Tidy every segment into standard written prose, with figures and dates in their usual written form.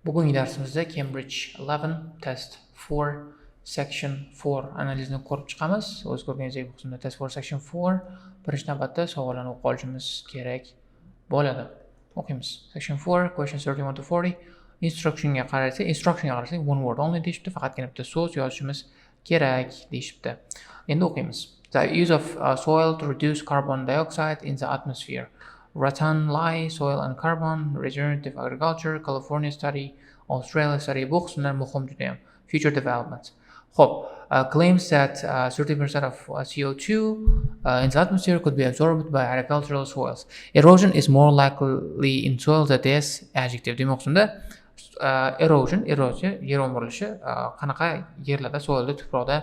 Bugungi darsimizda Cambridge 11 test 4 section 4 analizini ko'rib chiqamiz. O'z ko'rganingizdek bu qismda test 4 section 4 birinchi navbatda savollarni o'qib olishimiz kerak bo'ladi. O'qiymiz. Section 4 questions 31 to 40 instructionga qarasak one word only deyishibdi, faqatgina bitta so'z yozishimiz kerak deyishibdi. Endi o'qiymiz. The use of soil to reduce carbon dioxide in the atmosphere. Rattan Lie, Soil and Carbon, Regenerative Agriculture, California Study, Australia Study. Bu qismlar muhim juda ham. Future developments. Claims that 30% of CO2 in the atmosphere could be absorbed by agricultural soils. Erosion is more likely in soil that is adjective. Demoqchimda erosion, yer o'murilishi qanaqa yerlarda, soilda, tuproqda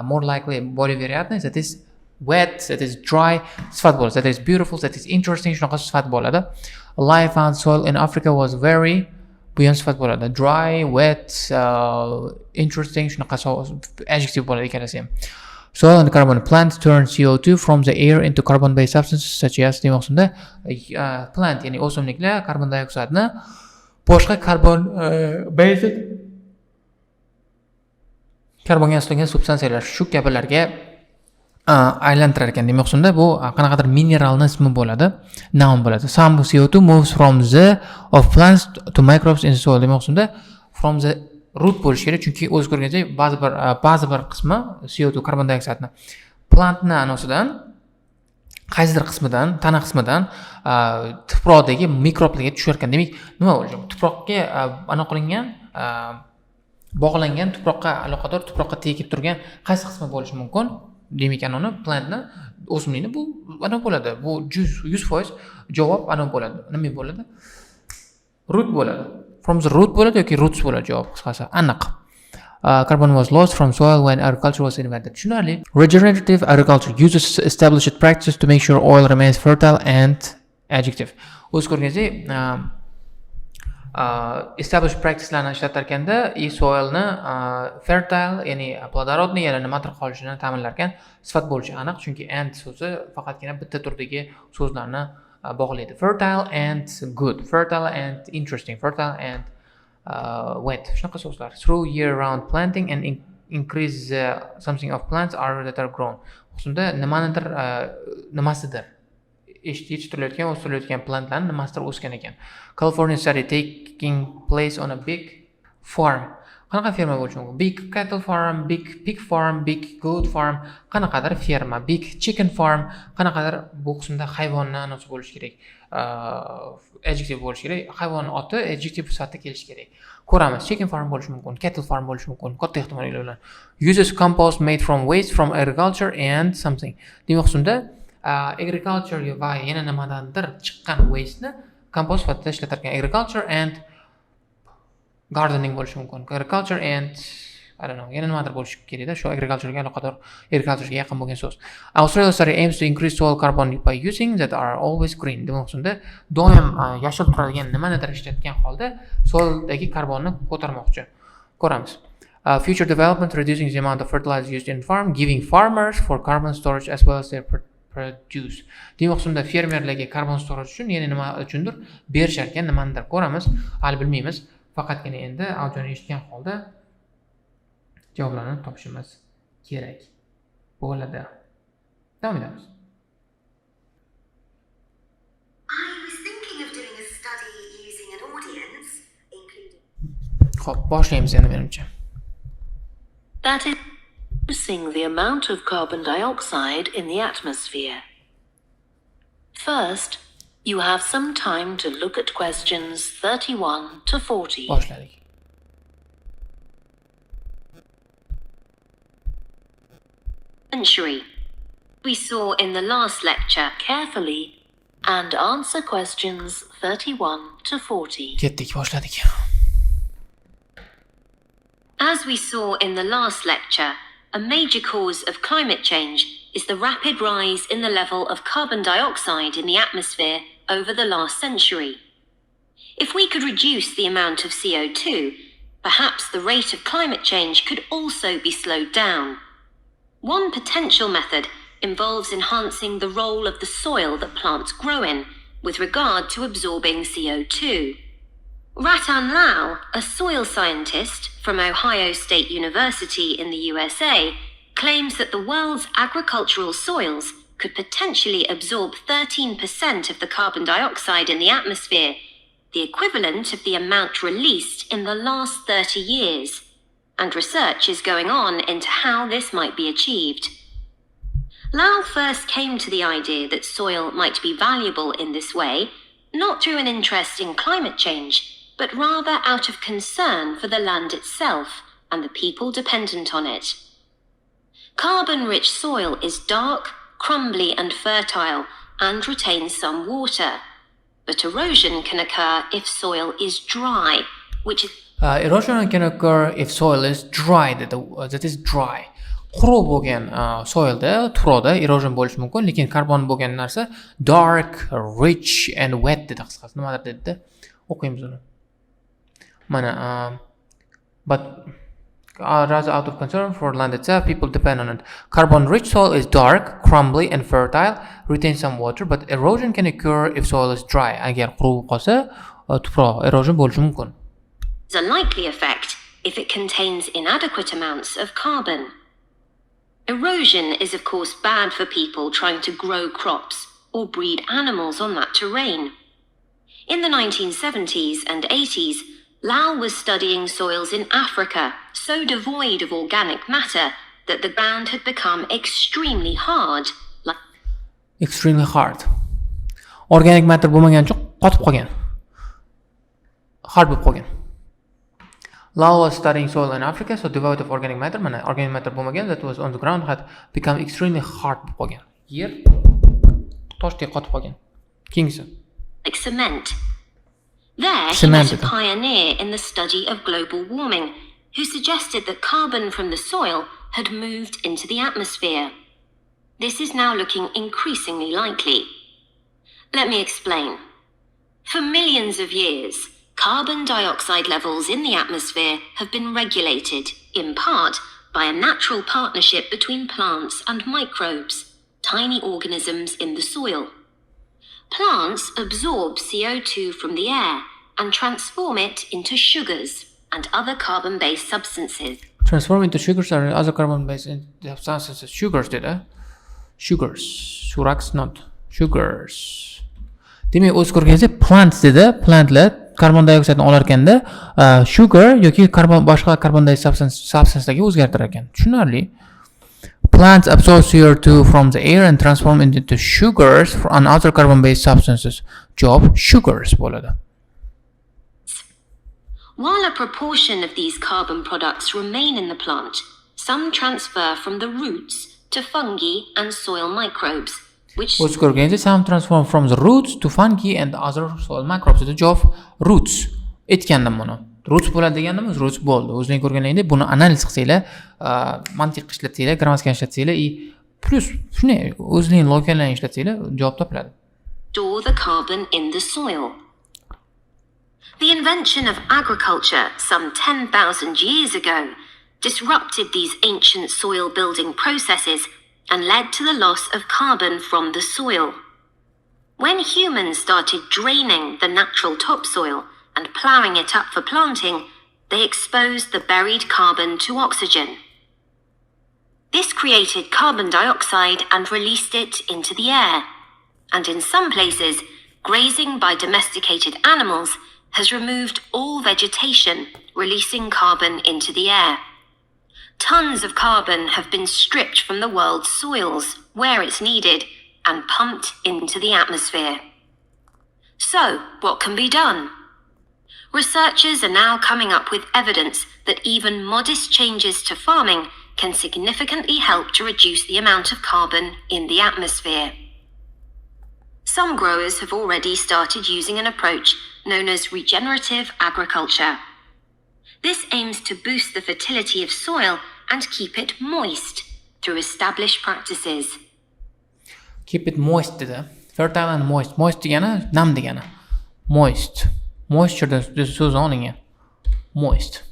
more likely, более вероятность, that is wet, that is dry, sifat bo'ladi, that is beautiful, that is interesting, shunaqa sifat bo'ladi. Life and soil in Africa was very, bu ham sifat bo'ladi. Dry, wet, interesting, shunaqa adjective bo'ladi ikkalasi ham. Soil and carbon. Plants turn CO2 from the air into carbon-based substances such as demoqchimda plant, ya'ni o'simliklar karbon dioksidni boshqa karbonga aslangan substansiyalar shu kabilarga aylantirar ekan. Demoqchimda bu qanaqadir mineralning ismi bo'ladi, noun bo'ladi. Some CO2 moves from the of plants to microbes in the soil. Demoqchimda from the root bo'lishi kerak, chunki o'z ko'rganingizdek ba'zi bir qismi CO2 karbon dioksidni plantni anosidan qaysidir qismidan, tana qismidan tuproqdagi mikroblarga tushar ekan. Demak, nima bo'ladi? Tuproqqa qilingan bog'langan, tuproqqa aloqador, tuproqqa tegib turgan qaysi qismi bo'lishi mumkin? Demak, anoni plantni, o'simlikni bu ana bo'ladi. Bu 100% javob ana bo'ladi. Nima bo'ladi? Root bo'ladi. From the root bo'ladi yoki roots bo'ladi javob qisqasi. Aniq. Carbon was lost from soil when agriculture was invented. Tushunarli. Regenerative agriculture uses established practices to make sure oil remains fertile and adjective. O'z ko'rganingizdek, established practicelarni ishlatarkanda soilni fertile, ya'ni plodorodniy, yana nimadir qolishini ta'minlar ekan, sifat bo'lishi aniq, chunki and so'zi faqatgina bitta turdagi so'zlarni bog'laydi. Fertile and good, fertile and interesting, fertile and wet. Shunaqa so'zlar. Through year-round planting and increase something of plants are that are grown. Xususida nimasidir yetishtirilayotgan, o'stirilayotgan plantlarni nimasidir o'sgan ekan. California study taking place on a big farm. Qanaqa ferma bo'lishi mumkin? Big cattle farm, big pig farm, big goat farm, qanaqadir ferma, big chicken farm, qanaqadir bu qismda hayvonni anosi bo'lishi kerak. Adjective bo'lishi kerak. Hayvon oti adjective sifatida kelishi kerak. Ko'ramiz. Chicken farm bo'lishi mumkin, cattle farm bo'lishi mumkin. Katta ehtimollik bilan. Uses compost made from waste from agriculture and something. Demak, qismda agriculture va yana nimadandir chiqqan waste'ni compost sifatida ishlatar ekan. Agriculture and gardening bo'lishi mumkin. Agriculture and I don't know, yana nimadir bo'lishi kerak-da, shu agriculturega aloqador, agriculturega yaqin bo'lgan so'z. Australia study aims to increase soil carbon by using that are always green. Demoqchimda doim yashil turadigan nimanidir ishlatgan holda soildagi karbonni ko'tarmoqchi. Ko'ramiz. Future development reducing the amount of fertilizer used in farm, giving farmers for carbon storage as well as their produce. Demoqchimda fermerlarga karbon storage uchun, ya'ni nima uchundir berishar ekan, nimanidir ko'ramiz, hali bilmaymiz. Faqatgina endi audiyoni eshitgan holda javoblarni topishimiz kerak bo'ladi. Davom etamiz. I was thinking of doing a study using an audience, including. Xo'p, boshlaymiz endi menimcha. That is reducing the amount of carbon dioxide in the atmosphere. First, you have some time to look at questions 31 to 40. Boshladik. Century. We saw in the last lecture carefully and answer questions 31 to 40. Ketdik, boshladik. As we saw in the last lecture, a major cause of climate change is the rapid rise in the level of carbon dioxide in the atmosphere over the last century. If we could reduce the amount of CO2, perhaps the rate of climate change could also be slowed down. One potential method involves enhancing the role of the soil that plants grow in with regard to absorbing CO2. Ratan Lau, a soil scientist from Ohio State University in the USA, claims that the world's agricultural soils could potentially absorb 13% of the carbon dioxide in the atmosphere, the equivalent of the amount released in the last 30 years, and research is going on into how this might be achieved. Lau first came to the idea that soil might be valuable in this way, not through an interest in climate change, but rather out of concern for the land itself and the people dependent on it. Carbon-rich soil is dark, crumbly and fertile, and retains some water. But erosion can occur if soil is dry, which is... Erosion can occur if soil is dry, that is dry. Quruq bo'lgan soilda, tuproqda erosion bo'lishi mumkin, lekin karbon bo'lgan narsa dark, rich and wet dedi qisqasi. Nimadir dedi-da? O'qiymiz uni. Mana but rather out of concern for land itself, people depend on it. Carbon-rich soil is dark, crumbly and fertile, retains some water, but erosion can occur if soil is dry. Agar quruq qolsa, tuproq erosion bo'lishi mumkin. It's a likely effect if it contains inadequate amounts of carbon. Erosion is of course bad for people trying to grow crops or breed animals on that terrain. In the 1970s and 80s, Lau was studying soils in Africa so devoid of organic matter that the ground had become extremely hard. Extremely hard. Organic matter bo'lmagancha qotib qolgan. Hard bo'lib qolgan. Lau was studying soil in Africa so devoid of organic matter. Mana organic matter bo'lmagan that was on the ground had become extremely hard bo'lib qolgan. Yer toshdek qotib qolgan. Keyingisi. Like cement. There, he was a pioneer in the study of global warming, who suggested that carbon from the soil had moved into the atmosphere. This is now looking increasingly likely. Let me explain. For millions of years, carbon dioxide levels in the atmosphere have been regulated, in part, by a natural partnership between plants and microbes, tiny organisms in the soil. Plants absorb CO2 from the air and transform it into sugars and other carbon-based substances. Transform into sugars or other carbon-based substances. Sugars did Sugars. Surax not. Sugars. Demak, o'z ko'rganingizda plants dedi. Plantlar karbon dioxidni olar ekanda, sugar yoki boshqa carbon-based substancelarga o'zgartirar ekan. Tushunarli. Plants absorb CO2 from the air and transform it into sugars and other carbon-based substances. Job sugars bo'ladi. While a proportion of these carbon products remain in the plant, some transfer from the roots to fungi and soil microbes, which some transform from the roots to fungi and other soil microbes. The job roots. Aytgandim buni. Roots bo'ladi deganimiz roots bo'ldi. O'zing ko'rganingizda buni analiz qilsanglar, mantiq ishlatsanglar, grammatikani ishlatsanglar, plus shuni o'zing logikalarini ishlatsanglar, javob topiladi. Store the carbon in the soil. The invention of agriculture some 10,000 years ago disrupted these ancient soil building processes and led to the loss of carbon from the soil. When humans started draining the natural topsoil and ploughing it up for planting, they exposed the buried carbon to oxygen. This created carbon dioxide and released it into the air. And in some places, grazing by domesticated animals has removed all vegetation, releasing carbon into the air. Tons of carbon have been stripped from the world's soils, where it's needed, and pumped into the atmosphere. So, what can be done? Researchers are now coming up with evidence that even modest changes to farming can significantly help to reduce the amount of carbon in the atmosphere. Some growers have already started using an approach known as regenerative agriculture. This aims to boost the fertility of soil and keep it moist through established practices. Keep it moist dedi. Fertile and moist. Moist degani nam degani. Moist. Moisture so'zni olingan. Moist.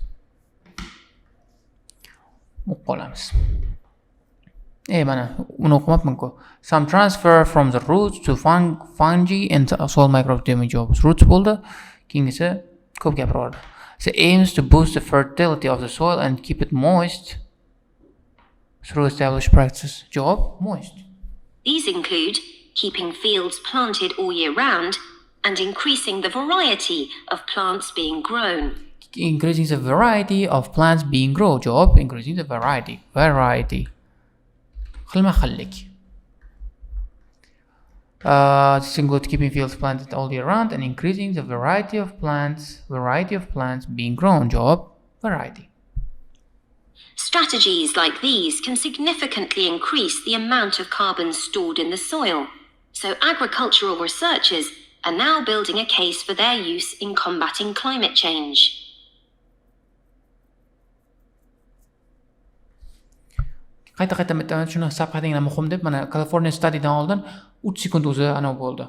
O'qolamiz. Mana uni o'qimabman-ku. Some transfer from the roots to fungi and soil microbes demoq javob. Roots bo'ldi. Keyingisi Ko'p gapiradi. So aims to boost the fertility of the soil and keep it moist through established practices. Javob moist. These include keeping fields planted all year round and increasing the variety of plants being grown. Increasing the variety of plants being grown. Javob increasing the variety. Xilma xillik. This includes keeping fields planted all year round and increasing the variety of plants being grown. Javob variety. Strategies like these can significantly increase the amount of carbon stored in the soil, so agricultural researchers are now building a case for their use in combating climate change. Qayta aytaman, shuni hisob qiling muhim deb, mana California studydan oldin 3 sekund o'zi ana bo'ldi.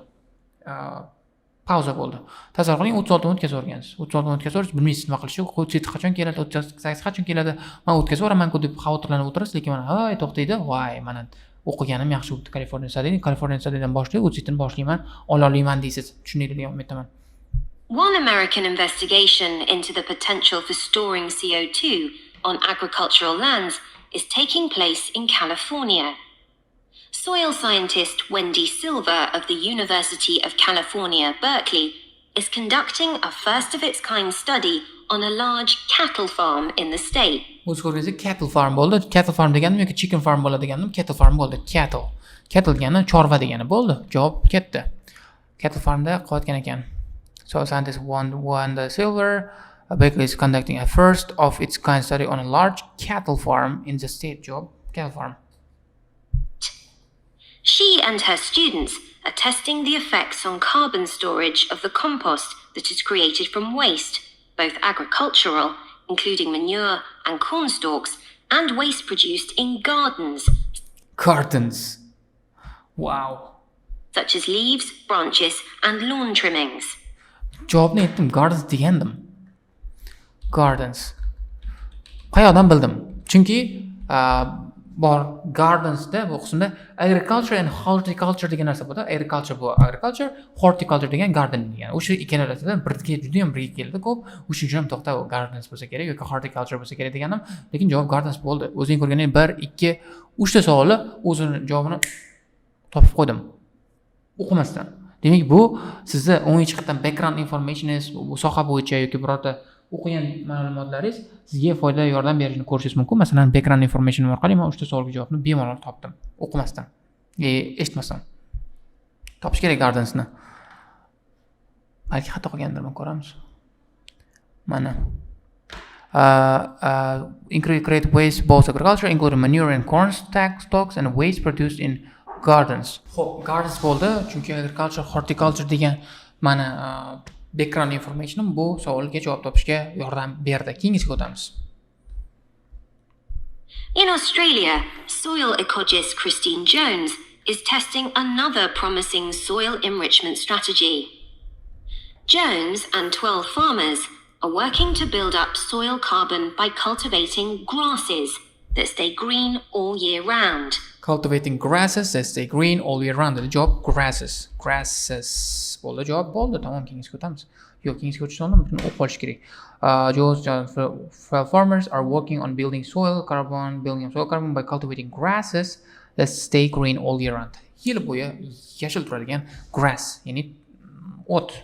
Pauza bo'ldi. Tasavvur qiling, 36 minut o'tkazib 36 minut o'tkazib bilmaysiz nima qilish yo'q. Ko'chit qachon keladi, 38 qachon keladi. Men o'tkazaveraman-ku deb xavotirlanib o'tirasiz, lekin mana hay to'xtaydi. Voy, mana o'qiganim yaxshi bo'ldi. California studydan boshlayib, o'chitni boshlayman, olalayman deysiz. Tushuninglar degan umiddaman. One American investigation into the potential for storing CO2 on agricultural lands is taking place in California. Soil scientist Wendy Silver of the University of California, Berkeley, is conducting a first-of-its-kind study on a large cattle farm in the state. O'z ko'rgazda cattle farm bo'ldi. Cattle farm deganim yoki chicken farm bo'ladi deganim, cattle farm bo'ldi. Cattle degani chorva degani bo'ldi. Javob katta. Cattle farmda qilayotgan ekan. Soil scientist Wendy Silver Berkeley is conducting a first-of-its-kind study on a large cattle farm in the state. Javob cattle farm. She and her students are testing the effects on carbon storage of the compost that is created from waste, both agricultural, including manure and corn stalks, and waste produced in gardens. Gardens. Wow. Such as leaves, branches, and lawn trimmings. Javobni aytdim, gardens degandim. Gardens. Qayoqdan bildim? Chunki bor gardensda bu qismda agriculture and horticulture degan narsa bor. Agriculture bu agriculture, horticulture degan garden degan. O'sha ikkalasidan birga juda ham birga keldi ko'p. O'sha uchun ham to'xta gardens bo'lsa kerak yoki horticulture bo'lsa kerak deganim, lekin javob gardens bo'ldi. O'zing ko'rganing 1, 2, 3 ta savolni o'zini javobini topib qo'ydim. O'qimasdan. Demak, bu sizni 10-qatdan background informationingiz, bu soha bo'yicha yoki birorta o'qigan ma'lumotlaringiz sizga foyda yordam berishini ko'rishingiz mumkin. Masalan, background information orqali men 3 ta savolga javobni bemalol topdim. O'qimasdan, eshitmasdan. Topish kerak gardensni. Balki xato qilgandirman, ko'ramiz. Mana. Create waste both agriculture, including manure and corn stalks and waste produced in gardens. Xo'p, gardens bo'ldi, chunki agriculture, horticulture degan mana background information bu savolga javob topishga yordam berdi. Keyingisiga o'tamiz. In Australia, soil ecologist Christine Jones is testing another promising soil enrichment strategy. Jones and 12 farmers are working to build up soil carbon by cultivating grasses that stay green all year round. Cultivating grasses that stay green all year round. The job grasses. Bo'ldi, javob bo'ldi. Tamom, keyingisiga o'tamiz. Yo'q, keyingisiga o'tishdan oldin buni o'qib olish kerak. Farmers are working on building soil carbon by cultivating grasses that stay green all year round. Yil bo'yi yashil turadigan grass, ya'ni o't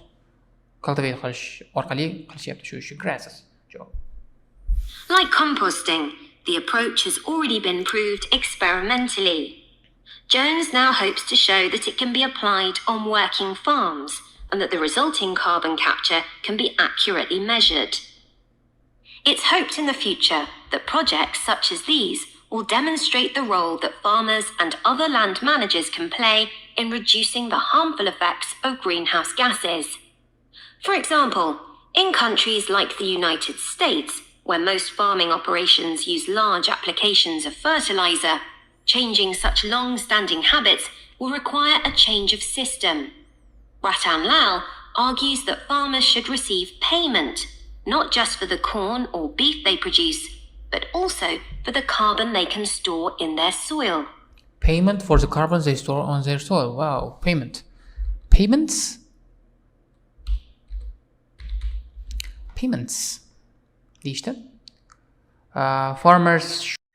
cultivate qilish orqali qilishyapti shu ishni. Grasses. Javob. Like composting, the approach has already been proved experimentally. Jones now hopes to show that it can be applied on working farms and that the resulting carbon capture can be accurately measured. It's hoped in the future that projects such as these will demonstrate the role that farmers and other land managers can play in reducing the harmful effects of greenhouse gases. For example, in countries like the United States, where most farming operations use large applications of fertilizer, changing such long-standing habits will require a change of system. Ratan Lal argues that farmers should receive payment, not just for the corn or beef they produce, but also for the carbon they can store in their soil. Payment for the carbon they store on their soil. Wow, payment. Payments? payments deyishdi. Farmers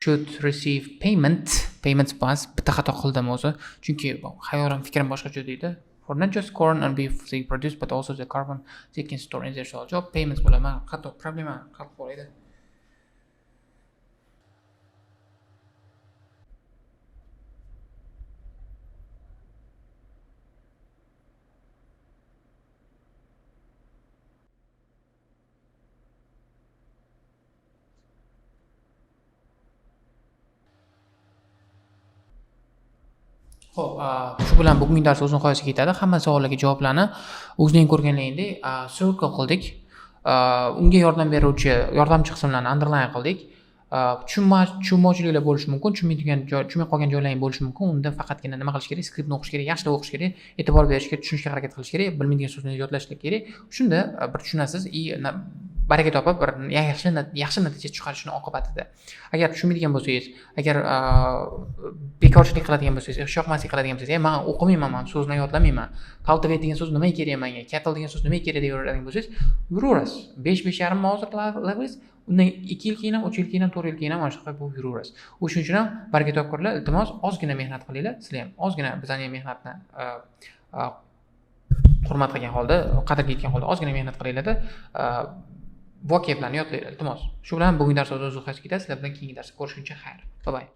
should receive payments bas bitta xato qildim o'zi, chunki xayolim fikrim boshqacha deydi. For not just corn and beef they produce but also the carbon they can store in their soil. Javob payments bo'ladi. Xato problema hal qilib Xo'p, shu bilan bugungi dars o'z nihoyasiga yetadi. Hamma savollarga javoblarni o'zing ko'rganlaringdek circle qildik. Unga yordam beruvchi yordamchi qismlarni underline qildik. Tushunmovchiliklar bo'lishi mumkin, tushunmay qolgan joylaring bo'lishi mumkin. Unda faqatgina nima qilish kerak? Skriptni o'qish kerak, yaxshilab o'qish kerak, e'tibor berishga, tushunishga harakat qilish kerak, bilmaydigan so'zni yodlashlik kerak. Shunda bir tushunasiz, baraka topib bir yaxshi natija chiqarishni oqibatida. Agar tushunmaydigan bo'lsangiz, agar bekorchilik qiladigan bo'lsangiz, ishyoqmaslik qiladigan bo'lsangiz, men o'qimayman, men so'zni yodlamayman. Cultivate degan so'z nimaga kerak menga? Cattle degan so'z nimaga kerak deb yuradigan bo'lsangiz, yuraverasiz. 5-5.5 hozir qilaverasiz. Undan 2 yil keyin ham, 3 yil keyin ham, 4 yil keyin ham mana shunaqa bo'lib yuraverasiz. O'shuning uchun ham baraka topkurlar, iltimos ozgina mehnat qilinglar. Sizlar ham ozgina bizning ham mehnatni hurmat qilgan holda, qadrga yetgan holda ozgina mehnat qilinglar-da. Vocablarni yodlaylik, iltimos. Shu bilan bugungi dars o'z nihoyasiga yetadi. Sizlar bilan keyingi darsda ko'rishguncha xayr. Bye bye.